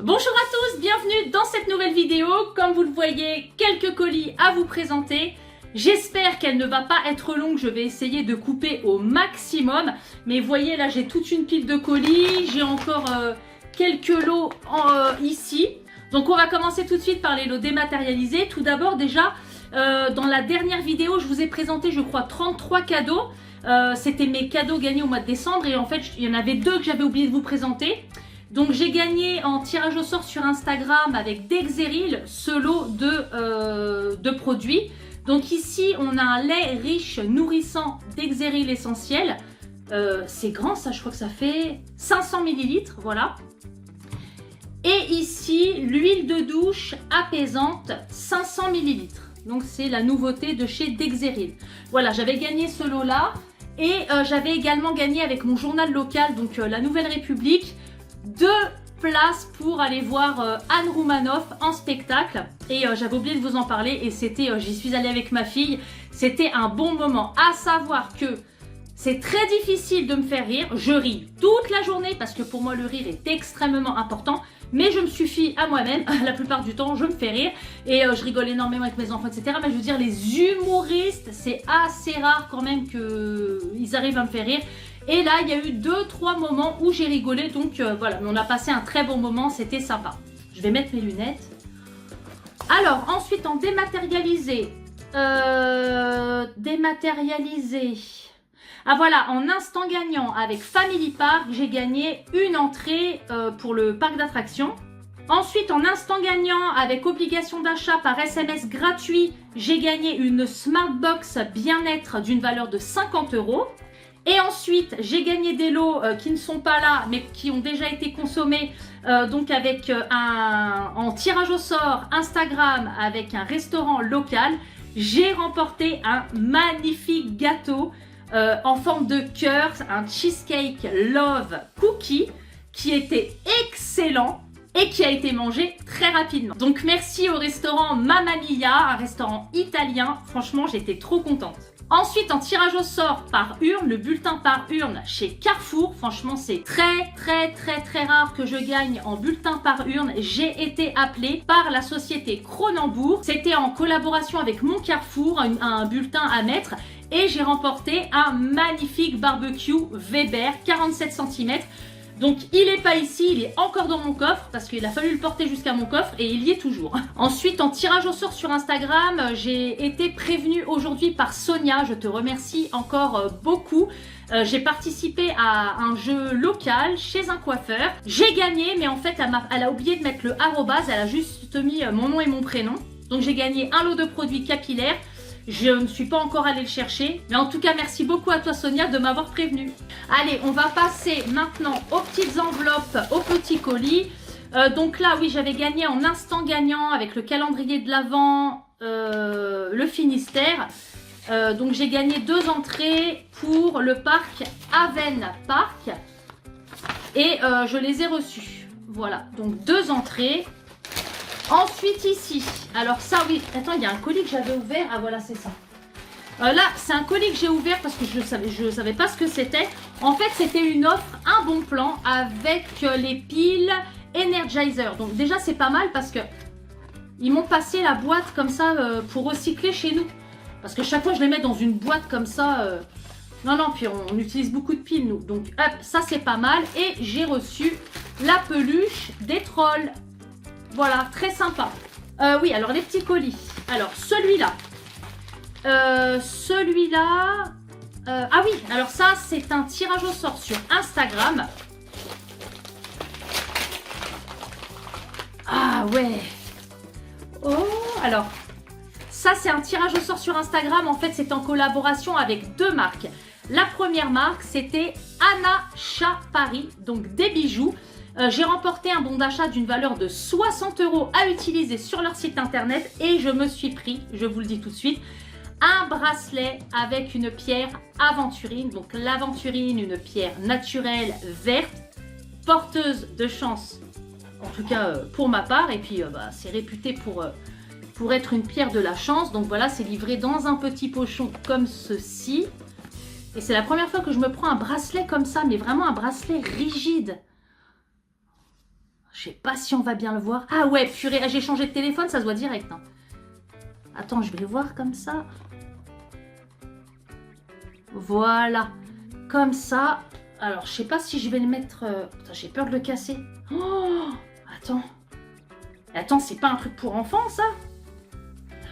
Bonjour à tous, bienvenue dans cette nouvelle vidéo. Comme vous le voyez, quelques colis à vous présenter. J'espère qu'elle ne va pas être longue, je vais essayer de couper au maximum. Mais vous voyez là, j'ai toute une pile de colis, j'ai encore quelques lots ici. Donc on va commencer tout de suite par les lots dématérialisés. Tout d'abord déjà, dans la dernière vidéo, je vous ai présenté je crois 33 cadeaux. C'était mes cadeaux gagnés au mois de décembre et en fait il y en avait deux que j'avais oublié de vous présenter. Donc j'ai gagné en tirage au sort sur Instagram avec Dexeril ce lot de produits. Donc ici on a un lait riche nourrissant Dexeril essentiel. C'est grand ça, je crois que ça fait 500 ml, voilà. Et ici l'huile de douche apaisante 500 ml. Donc c'est la nouveauté de chez Dexeril. Voilà, j'avais gagné ce lot là. Et j'avais également gagné avec mon journal local, donc la Nouvelle République, 2 places pour aller voir Anne Roumanoff en spectacle. Et j'avais oublié de vous en parler et c'était, j'y suis allée avec ma fille, c'était un bon moment. À savoir que c'est très difficile de me faire rire, je ris toute la journée parce que pour moi le rire est extrêmement important. Mais je me suffis à moi-même, la plupart du temps je me fais rire et je rigole énormément avec mes enfants, etc. Mais je veux dire, les humoristes, c'est assez rare quand même qu'ils arrivent à me faire rire. Et là, il y a eu 2-3 moments où j'ai rigolé, donc voilà, mais on a passé un très bon moment, c'était sympa. Je vais mettre mes lunettes. Alors, ensuite en dématérialisé, ah voilà, en instant gagnant avec Family Park, j'ai gagné une entrée pour le parc d'attractions. Ensuite, en instant gagnant avec obligation d'achat par SMS gratuit, j'ai gagné une Smartbox bien-être d'une valeur de 50 €. Et ensuite, j'ai gagné des lots qui ne sont pas là, mais qui ont déjà été consommés, donc avec en tirage au sort Instagram avec un restaurant local. J'ai remporté un magnifique gâteau en forme de cœur, un cheesecake love cookie qui était excellent et qui a été mangé très rapidement. Donc merci au restaurant Mamma Mia, un restaurant italien. Franchement, j'étais trop contente. Ensuite, en tirage au sort par urne, le bulletin par urne chez Carrefour. Franchement, c'est très rare que je gagne en bulletin par urne. J'ai été appelée par la société Cronenbourg. C'était en collaboration avec mon Carrefour, un bulletin à mettre. Et j'ai remporté un magnifique barbecue Weber 47 cm. Donc il n'est pas ici, il est encore dans mon coffre parce qu'il a fallu le porter jusqu'à mon coffre et il y est toujours. Ensuite, en tirage au sort sur Instagram, j'ai été prévenue aujourd'hui par Sonia. Je te remercie encore beaucoup. J'ai participé à un jeu local chez un coiffeur. J'ai gagné, mais en fait elle a oublié de mettre le arrobase, elle a juste mis mon nom et mon prénom. Donc j'ai gagné un lot de produits capillaires. Je ne suis pas encore allée le chercher. Mais en tout cas, merci beaucoup à toi Sonia de m'avoir prévenue. Allez, on va passer maintenant aux petites enveloppes, aux petits colis. Donc là, oui, j'avais gagné en instant gagnant avec le calendrier de l'Avent, le Finistère. Donc j'ai gagné 2 entrées pour le parc Aven Park. Et je les ai reçues. Voilà, donc 2 entrées. Ensuite ici, alors ça oui, attends, il y a un colis que j'avais ouvert, ah voilà c'est ça. Là c'est un colis que j'ai ouvert parce que je savais pas ce que c'était. En fait c'était une offre, un bon plan avec les piles Energizer. Donc déjà c'est pas mal parce que ils m'ont passé la boîte comme ça pour recycler chez nous. Parce que chaque fois je les mets dans une boîte comme ça. Non, puis on utilise beaucoup de piles nous. Donc hop, ça c'est pas mal. Et j'ai reçu la peluche des trolls. Voilà, très sympa. Oui, alors les petits colis. Alors, celui-là. Ah oui, alors ça, c'est un tirage au sort sur Instagram. Ah ouais. Oh, alors, ça, c'est un tirage au sort sur Instagram. En fait, c'est en collaboration avec 2 marques. La première marque, c'était Anna Chat Paris, donc des bijoux. J'ai remporté un bon d'achat d'une valeur de 60 € à utiliser sur leur site internet et je me suis pris, je vous le dis tout de suite, un bracelet avec une pierre aventurine. Donc l'aventurine, une pierre naturelle verte, porteuse de chance, en tout cas pour ma part. Et puis c'est réputé pour être une pierre de la chance. Donc voilà, c'est livré dans un petit pochon comme ceci. Et c'est la première fois que je me prends un bracelet comme ça, mais vraiment un bracelet rigide. Je sais pas si on va bien le voir. Ah ouais, purée, j'ai changé de téléphone, ça se voit direct. Hein. Attends, je vais voir comme ça. Voilà. Comme ça. Alors, je sais pas si je vais le mettre... Putain, j'ai peur de le casser. Oh, attends. Attends, c'est pas un truc pour enfants, ça?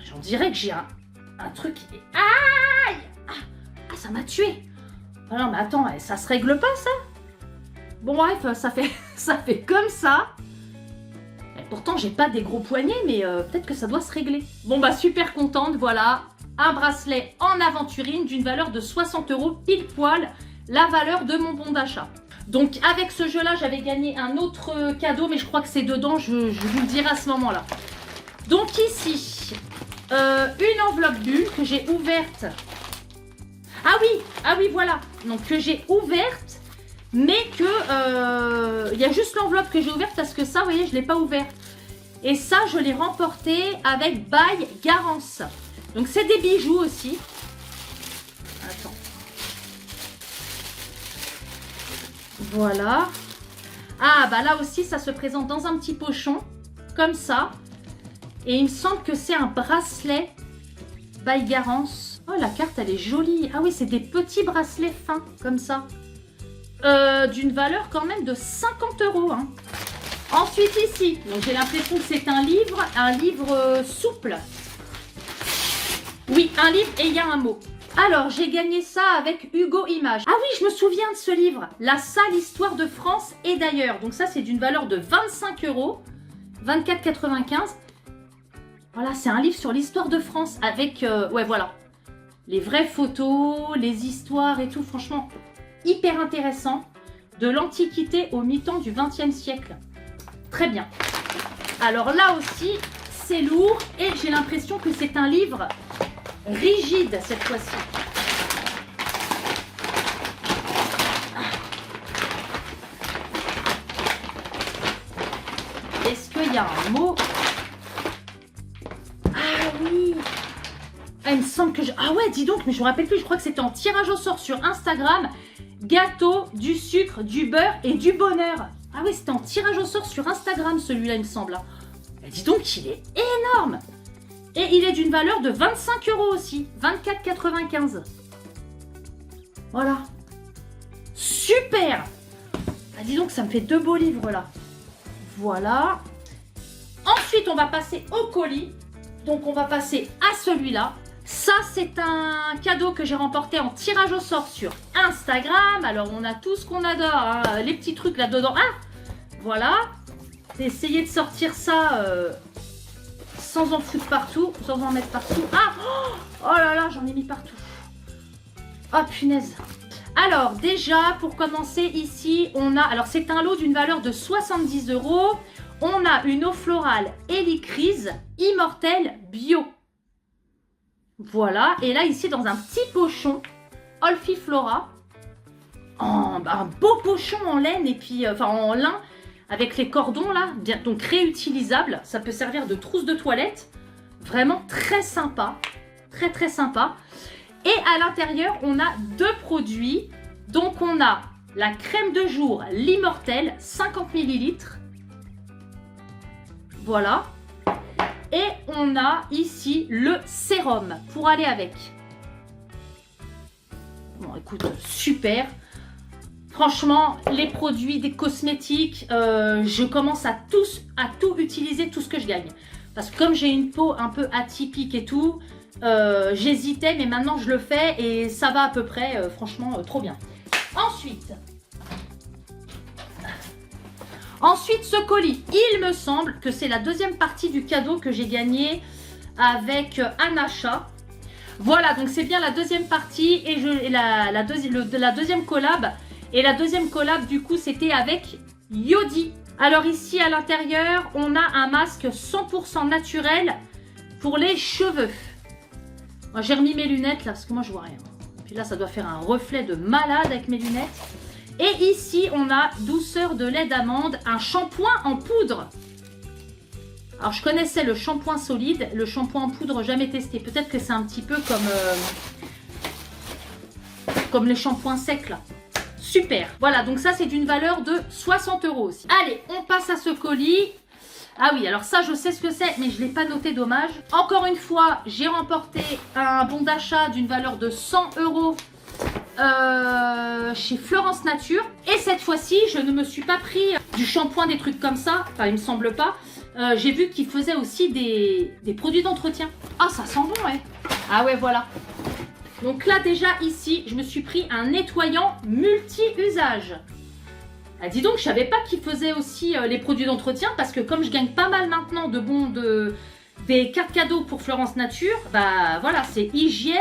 J'en dirais que j'ai un truc qui est... Aïe! Ah, ça m'a tué. Ah non, mais attends, ça se règle pas, ça? Bon, bref, ça fait comme ça. Et pourtant, j'ai pas des gros poignets, mais peut-être que ça doit se régler. Bon, bah, super contente, voilà. Un bracelet en aventurine d'une valeur de 60 € pile poil, la valeur de mon bon d'achat. Donc, avec ce jeu-là, j'avais gagné un autre cadeau, mais je crois que c'est dedans, je vous le dirai à ce moment-là. Donc, ici, une enveloppe bulle que j'ai ouverte. Ah oui, voilà. Donc, que j'ai ouverte. Mais que il y a juste l'enveloppe que j'ai ouverte parce que ça, vous voyez, je ne l'ai pas ouverte. Et ça, je l'ai remporté avec By Garance. Donc, c'est des bijoux aussi. Attends. Voilà. Ah, bah là aussi, ça se présente dans un petit pochon. Comme ça. Et il me semble que c'est un bracelet By Garance. Oh, la carte, elle est jolie. Ah oui, c'est des petits bracelets fins, comme ça. D'une valeur quand même de 50 €. Hein. Ensuite ici, j'ai l'impression que c'est un livre souple. Oui, un livre et il y a un mot. Alors, j'ai gagné ça avec Hugo Images. Ah oui, je me souviens de ce livre. La sale histoire de France et d'ailleurs. Donc ça, c'est d'une valeur de 25 €. 24,95 €. Voilà, c'est un livre sur l'histoire de France avec, ouais, voilà. Les vraies photos, les histoires et tout, franchement... hyper intéressant, de l'Antiquité au mi-temps du XXe siècle. Très bien. Alors là aussi, c'est lourd et j'ai l'impression que c'est un livre rigide cette fois-ci. Est-ce qu'il y a un mot? Ah oui! Ah, il me semble que je... Ah ouais, dis donc, mais je me rappelle plus, je crois que c'était en tirage au sort sur Instagram. Gâteau, du sucre, du beurre et du bonheur. Ah oui, c'était en tirage au sort sur Instagram celui-là, il me semble. Et dis donc, il est énorme. Et il est d'une valeur de 25 € aussi. 24,95 €. Voilà. Super. Ah, dis donc, ça me fait deux beaux livres là. Voilà. Ensuite, on va passer au colis. Donc, on va passer à celui-là. Ça, c'est un cadeau que j'ai remporté en tirage au sort sur Instagram. Alors, on a tout ce qu'on adore, hein, les petits trucs là-dedans. Ah, voilà. J'ai essayé de sortir ça sans en foutre partout, sans en mettre partout. Ah, oh là là, j'en ai mis partout. Oh, punaise. Alors, déjà, pour commencer, ici, on a... Alors, c'est un lot d'une valeur de 70 €. On a une eau florale Hélicrise Immortelle Bio. Voilà, et là ici dans un petit pochon, Olfiflora, un beau pochon en laine et puis en lin avec les cordons là, bien, donc réutilisable, ça peut servir de trousse de toilette, vraiment très sympa, très sympa. Et à l'intérieur on a deux produits, donc on a la crème de jour l'Immortelle 50 ml, voilà. Et on a ici le sérum pour aller avec. Bon, écoute, super. Franchement, les produits des cosmétiques, je commence à tout utiliser, tout ce que je gagne. Parce que comme j'ai une peau un peu atypique et tout, j'hésitais, mais maintenant je le fais et ça va à peu près. Franchement, trop bien. Ensuite, ce colis, il me semble que c'est la deuxième partie du cadeau que j'ai gagné avec un achat. Voilà, donc c'est bien la deuxième partie et la deuxième collab. Et la deuxième collab, du coup, c'était avec Yodi. Alors ici, à l'intérieur, on a un masque 100% naturel pour les cheveux. Moi, j'ai remis mes lunettes là, parce que moi, je vois rien. Puis là, ça doit faire un reflet de malade avec mes lunettes. Et ici, on a douceur de lait d'amande, un shampoing en poudre. Alors, je connaissais le shampoing solide, le shampoing en poudre, jamais testé. Peut-être que c'est un petit peu comme les shampoings secs, là. super. Voilà, donc ça c'est d'une valeur de 60 € aussi. Allez, on passe à ce colis. Ah oui, alors ça je sais ce que c'est, mais je ne l'ai pas noté, dommage. Encore une fois, j'ai remporté un bon d'achat d'une valeur de 100 € chez Florence Nature. Et cette fois-ci, je ne me suis pas pris du shampoing, des trucs comme ça. Enfin, il me semble pas. J'ai vu qu'ils faisaient aussi des produits d'entretien. Ah, ça sent bon, ouais. Ah ouais, voilà. Donc là, déjà, ici, je me suis pris un nettoyant multi-usage. Ah, dis donc, je savais pas qu'ils faisaient aussi les produits d'entretien, parce que comme je gagne pas mal maintenant des cartes cadeaux pour Florence Nature, bah voilà, c'est hygiène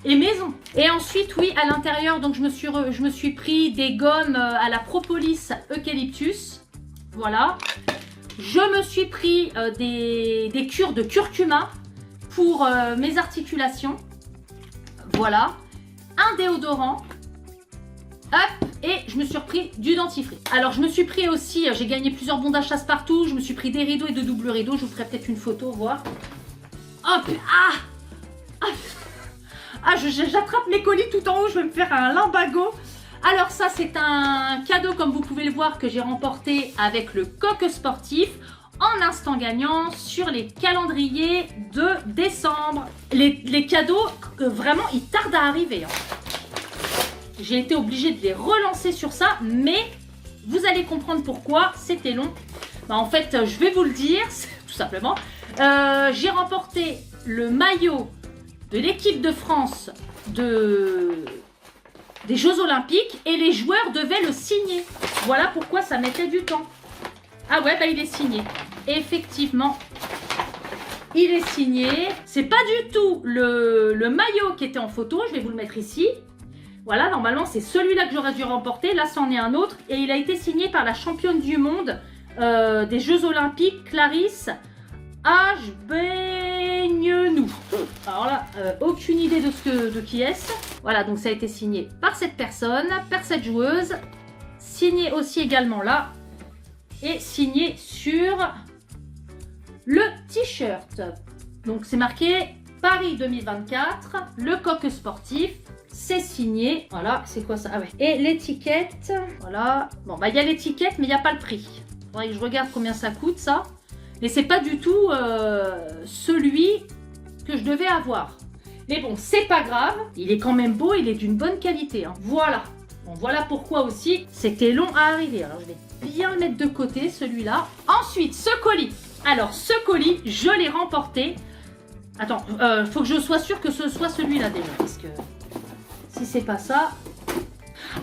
et maison. Et ensuite, oui, à l'intérieur, donc je me suis pris des gommes à la propolis eucalyptus. Voilà. Je me suis pris des cures de curcuma pour mes articulations. Voilà. Un déodorant. Hop, et je me suis repris du dentifrice. Alors je me suis pris aussi, j'ai gagné plusieurs bons d'achat partout. Je me suis pris des rideaux et de doubles rideaux. Je vous ferai peut-être une photo, voir. Hop, j'attrape mes colis tout en haut. Je vais me faire un limbago. Alors ça c'est un cadeau, comme vous pouvez le voir, que j'ai remporté avec le coq sportif en instant gagnant sur les calendriers de décembre. Les cadeaux, vraiment, ils tardent à arriver. J'ai été obligée de les relancer sur ça, mais vous allez comprendre pourquoi, c'était long. Bah, en fait, je vais vous le dire, tout simplement. J'ai remporté le maillot de l'équipe de France des Jeux Olympiques et les joueurs devaient le signer. Voilà pourquoi ça mettait du temps. Ah ouais, bah il est signé. Effectivement, il est signé. C'est pas du tout le maillot qui était en photo, je vais vous le mettre ici. Voilà, normalement, c'est celui-là que j'aurais dû remporter. Là, c'en est un autre. Et il a été signé par la championne du monde des Jeux Olympiques, Clarisse Agbenienou. Alors là, aucune idée de qui est-ce. Voilà, donc ça a été signé par cette personne, par cette joueuse. Signé aussi également là. Et signé sur le t-shirt. Donc, c'est marqué Paris 2024, le coq sportif. C'est signé. Voilà, c'est quoi ça? Ah ouais. Et l'étiquette. Voilà. Bon, bah, il y a l'étiquette, mais il n'y a pas le prix. Il faudrait que je regarde combien ça coûte, ça. Et c'est pas du tout celui que je devais avoir. Mais bon, c'est pas grave. Il est quand même beau, il est d'une bonne qualité. Hein. Voilà. Bon, voilà pourquoi aussi c'était long à arriver. Alors, je vais bien le mettre de côté, celui-là. Ensuite, ce colis. Alors, ce colis, je l'ai remporté. Attends, faut que je sois sûre que ce soit celui-là déjà. Parce que si c'est pas ça...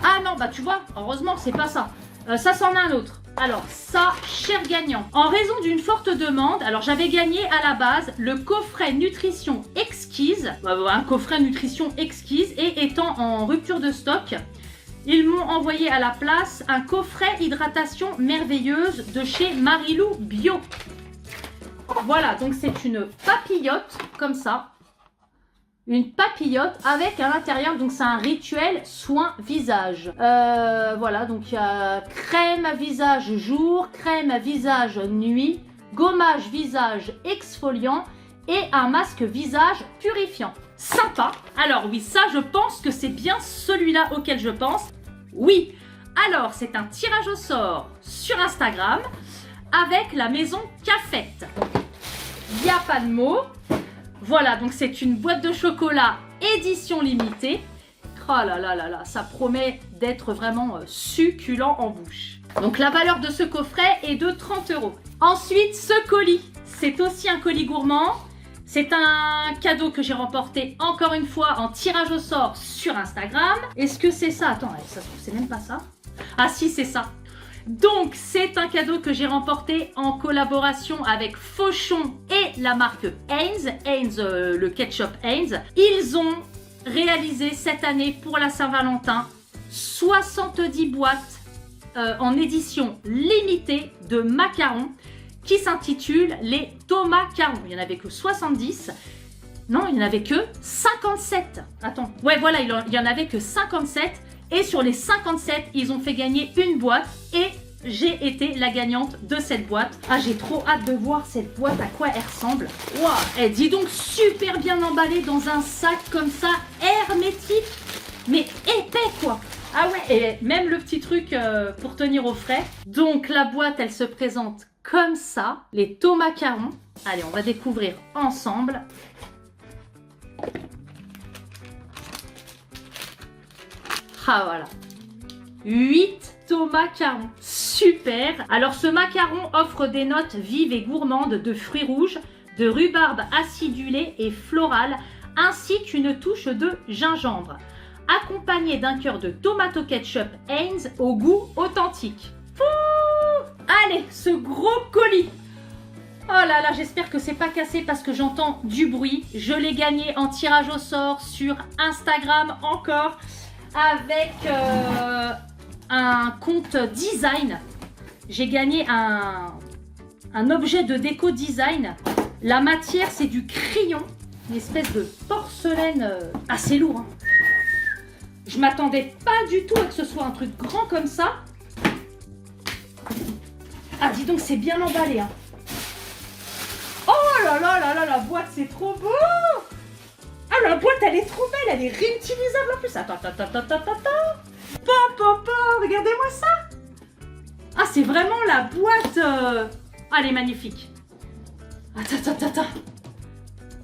Ah non, bah tu vois, heureusement que c'est pas ça. Ça, c'en a un autre. Alors, ça, cher gagnant. En raison d'une forte demande, alors j'avais gagné à la base le coffret nutrition exquise. Un coffret nutrition exquise. Et étant en rupture de stock, ils m'ont envoyé à la place un coffret hydratation merveilleuse de chez Marilou Bio. Voilà, donc c'est une papillote comme ça. Une papillote avec à l'intérieur, donc c'est un rituel soin visage. Voilà, donc il y a crème visage jour, crème visage nuit, gommage visage exfoliant et un masque visage purifiant. Sympa. Alors oui, ça je pense que c'est bien celui-là auquel je pense. Oui, alors c'est un tirage au sort sur Instagram avec la maison Cafette. Il n'y a pas de mots. Voilà, donc c'est une boîte de chocolat édition limitée. Oh là là là là, ça promet d'être vraiment succulent en bouche. Donc la valeur de ce coffret est de 30 €. Ensuite, ce colis, c'est aussi un colis gourmand. C'est un cadeau que j'ai remporté encore une fois en tirage au sort sur Instagram. Est-ce que c'est ça? Attends, ça se trouve, c'est même pas ça. Ah si, c'est ça. Donc, c'est un cadeau que j'ai remporté en collaboration avec Fauchon et la marque Heinz. Heinz, le ketchup Heinz. Ils ont réalisé cette année pour la Saint-Valentin 70 boîtes en édition limitée de macarons qui s'intitulent les Tomacarons. Il n'y en avait que 70. Non, il n'y en avait que 57. Attends. Ouais, voilà, il n'y en avait que 57. Et sur les 57, ils ont fait gagner une boîte et j'ai été la gagnante de cette boîte. Ah, j'ai trop hâte de voir cette boîte, à quoi elle ressemble. Waouh, elle dit donc super bien emballée dans un sac comme ça, hermétique, mais épais quoi. Ah ouais, et même le petit truc pour tenir au frais. Donc la boîte, elle se présente comme ça. Les taux macarons. Allez, on va découvrir ensemble. Ah voilà. 8 taux macarons. Super. Alors ce macaron offre des notes vives et gourmandes de fruits rouges, de rhubarbe acidulé et floral, ainsi qu'une touche de gingembre, accompagné d'un cœur de tomato ketchup Heinz au goût authentique. Allez, ce gros colis. Oh là là, j'espère que c'est pas cassé parce que j'entends du bruit. Je l'ai gagné en tirage au sort sur Instagram encore avec un compte design. J'ai gagné un objet de déco design. La matière, c'est du crayon, une espèce de porcelaine assez lourd. Hein. Je m'attendais pas du tout à que ce soit un truc grand comme ça. Ah, dis donc, c'est bien emballé. Hein. Oh là là là là, la boîte, c'est trop beau. Ah, la boîte, elle est trop belle, elle est réutilisable en plus. Attends. Papa, regardez-moi ça. Ah, c'est vraiment la boîte. Ah, elle est magnifique. Attends.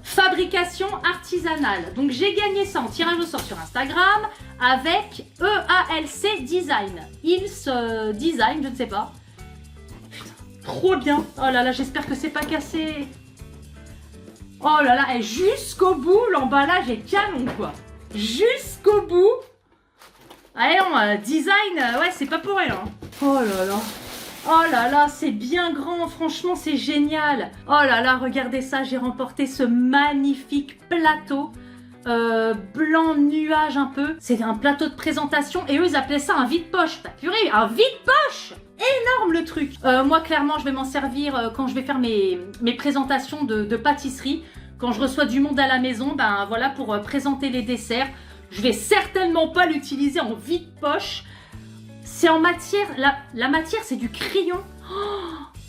Fabrication artisanale. Donc, j'ai gagné ça en tirage au sort sur Instagram avec EALC Design. Ils Design, je ne sais pas. Putain, trop bien. Oh là là, j'espère que c'est pas cassé. Oh là là, et jusqu'au bout, l'emballage est canon, quoi. Jusqu'au bout. Allez, non, design, ouais, c'est pas pour rien. Hein. Oh là là. Oh là là, c'est bien grand, franchement, c'est génial. Oh là là, regardez ça, j'ai remporté ce magnifique plateau. Blanc nuage un peu. C'est un plateau de présentation et eux, ils appelaient ça un vide-poche. T'as purée, un vide-poche. Énorme le truc. Moi, clairement, je vais m'en servir quand je vais faire mes présentations de pâtisserie. Quand je reçois du monde à la maison, ben voilà, pour présenter les desserts. Je vais certainement pas l'utiliser en vide-poche. C'est en matière, la matière, c'est du crayon.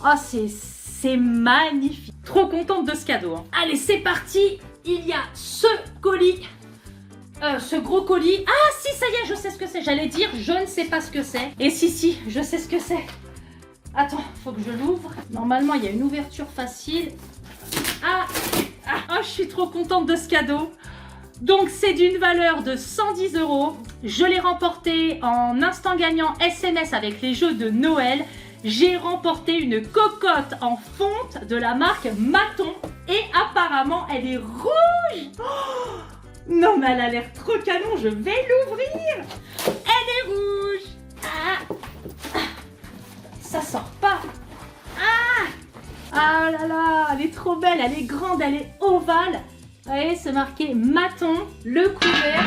Oh, c'est magnifique. Trop contente de ce cadeau. Hein. Allez, c'est parti. Il y a ce colis. Ce gros colis. Ah si, ça y est, je sais ce que c'est. J'allais dire, je ne sais pas ce que c'est. Et si, je sais ce que c'est. Attends, faut que je l'ouvre. Normalement, il y a une ouverture facile. Je suis trop contente de ce cadeau. Donc, c'est d'une valeur de 110 €. Je l'ai remporté en instant gagnant SMS avec les jeux de Noël. J'ai remporté une cocotte en fonte de la marque Maton. Et apparemment, elle est rouge. Oh non, mais elle a l'air trop canon. Je vais l'ouvrir. Elle est rouge. Ça sort pas. Ah là là, elle est trop belle. Elle est grande, elle est ovale. Vous voyez, c'est marqué Maton. Le couvert.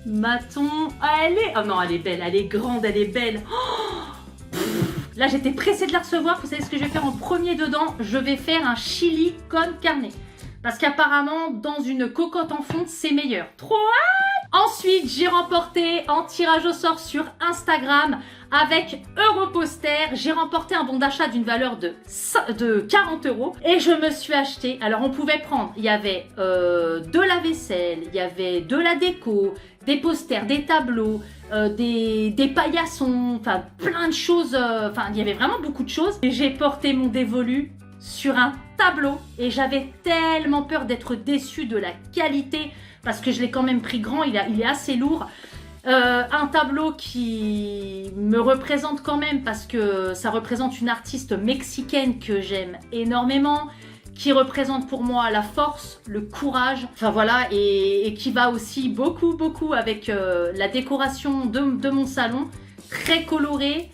Maton. Oh non, elle est belle. Elle est grande, elle est belle. Là, j'étais pressée de la recevoir. Vous savez ce que je vais faire en premier dedans? Je vais faire un chili con carne. Parce qu'apparemment, dans une cocotte en fonte, c'est meilleur. Trop hâte! Ensuite, j'ai remporté en tirage au sort sur Instagram avec Europoster. J'ai remporté un bon d'achat d'une valeur de 40 €. Et je me suis acheté. Alors, on pouvait prendre. Il y avait de la vaisselle, il y avait de la déco, des posters, des tableaux, des paillassons, enfin plein de choses. Enfin, il y avait vraiment beaucoup de choses. Et j'ai porté mon dévolu sur un tableau et j'avais tellement peur d'être déçue de la qualité parce que je l'ai quand même pris grand, il est assez lourd. Un tableau qui me représente quand même parce que ça représente une artiste mexicaine que j'aime énormément, qui représente pour moi la force, le courage, enfin voilà, et qui va aussi beaucoup avec la décoration de mon salon, très coloré.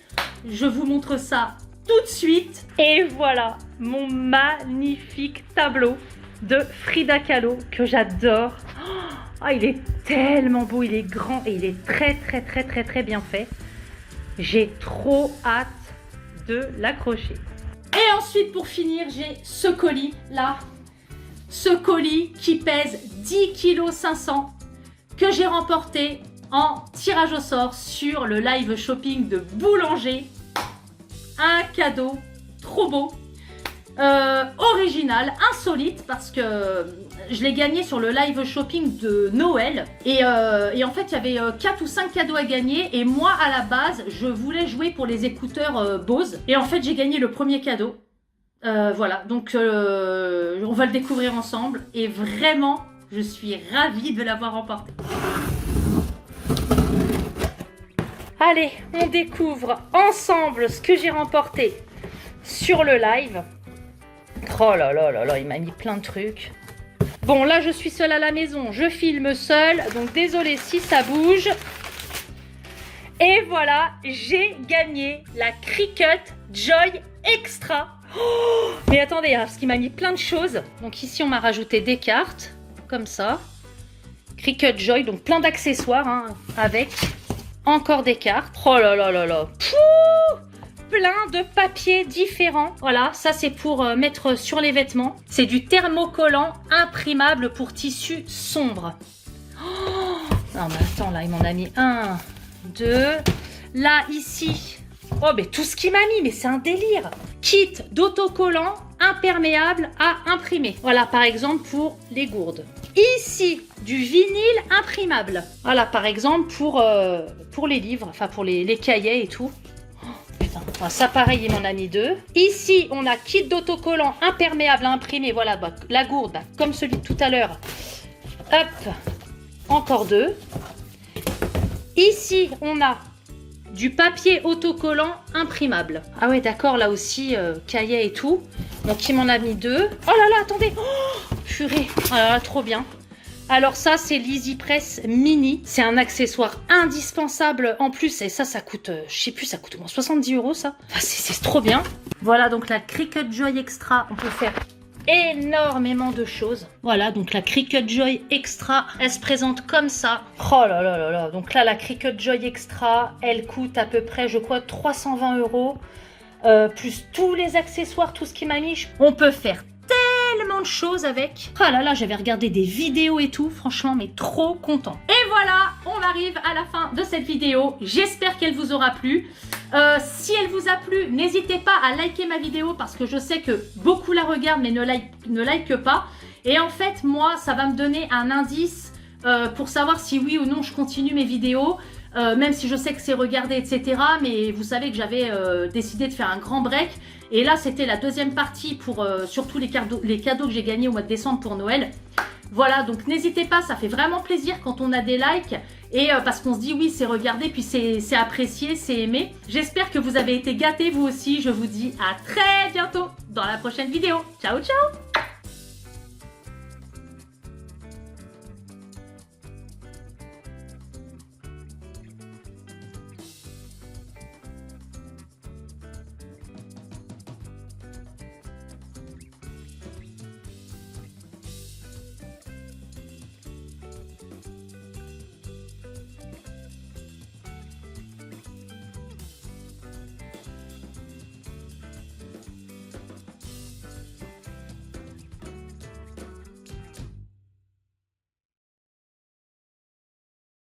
Je vous montre ça tout de suite. Et voilà, mon magnifique tableau de Frida Kahlo que j'adore. Oh, il est tellement beau, il est grand et il est très bien fait. J'ai trop hâte de l'accrocher. Et ensuite, pour finir, j'ai ce colis là. Ce colis qui pèse 10,5 kg que j'ai remporté en tirage au sort sur le live shopping de Boulanger. Un cadeau trop beau. original, insolite, parce que je l'ai gagné sur le live shopping de Noël. Et en fait, il y avait 4 ou 5 cadeaux à gagner. Et moi, à la base, je voulais jouer pour les écouteurs Bose. Et en fait, j'ai gagné le premier cadeau. Voilà, donc on va le découvrir ensemble. Et vraiment, je suis ravie de l'avoir remporté. Allez, on découvre ensemble ce que j'ai remporté sur le live. Oh là là là là, il m'a mis plein de trucs. Bon, là, je suis seule à la maison. Je filme seule, donc désolée si ça bouge. Et voilà, j'ai gagné la Cricut Joy Extra. Oh, mais attendez, hein, parce qu'il m'a mis plein de choses. Donc ici, on m'a rajouté des cartes, comme ça. Cricut Joy, donc plein d'accessoires hein, avec encore des cartes. Oh là là là là. Pouh, plein de papiers différents. Voilà, ça c'est pour mettre sur les vêtements. C'est du thermocollant imprimable pour tissu sombre. Oh, non mais attends, là il m'en a mis 1, 2. Là, ici. Oh mais tout ce qu'il m'a mis, mais c'est un délire. Kit d'autocollant imperméable à imprimer. Voilà, par exemple pour les gourdes. Ici, du vinyle imprimable. Voilà, par exemple pour les livres, enfin pour les cahiers et tout. Putain, ça pareil, il m'en a mis 2. Ici, on a kit d'autocollant imperméable à imprimer. Voilà, bah, la gourde, bah, comme celui de tout à l'heure. Hop, encore 2. Ici, on a du papier autocollant imprimable. Ah ouais, d'accord, là aussi, cahier et tout. Donc, il m'en a mis 2. Oh là là, attendez. Oh, purée. Oh là là, trop bien. Alors ça, c'est l'EasyPress Mini. C'est un accessoire indispensable en plus. Et ça coûte, je sais plus, ça coûte au moins 70 € ça. Enfin, c'est trop bien. Voilà, donc la Cricut Joy Extra, on peut faire énormément de choses. Voilà, donc la Cricut Joy Extra, elle se présente comme ça. Oh là là là là. Donc là, la Cricut Joy Extra, elle coûte à peu près, je crois, 320 €. Plus tous les accessoires, tout ce qui m'a mis. On peut faire tellement de choses avec. Oh là là, j'avais regardé des vidéos et tout, franchement, mais trop content. Et voilà, on arrive à la fin de cette vidéo. J'espère qu'elle vous aura plu. Si elle vous a plu, n'hésitez pas à liker ma vidéo parce que je sais que beaucoup la regardent mais ne like pas. Et en fait, moi, ça va me donner un indice pour savoir si oui ou non je continue mes vidéos. Même si je sais que c'est regardé, etc. Mais vous savez que j'avais décidé de faire un grand break. Et là, c'était la deuxième partie pour surtout les cadeaux que j'ai gagnés au mois de décembre pour Noël. Voilà, donc n'hésitez pas, ça fait vraiment plaisir quand on a des likes. Et parce qu'on se dit oui, c'est regardé, puis c'est apprécié, c'est aimé. J'espère que vous avez été gâtés vous aussi. Je vous dis à très bientôt dans la prochaine vidéo. Ciao, ciao!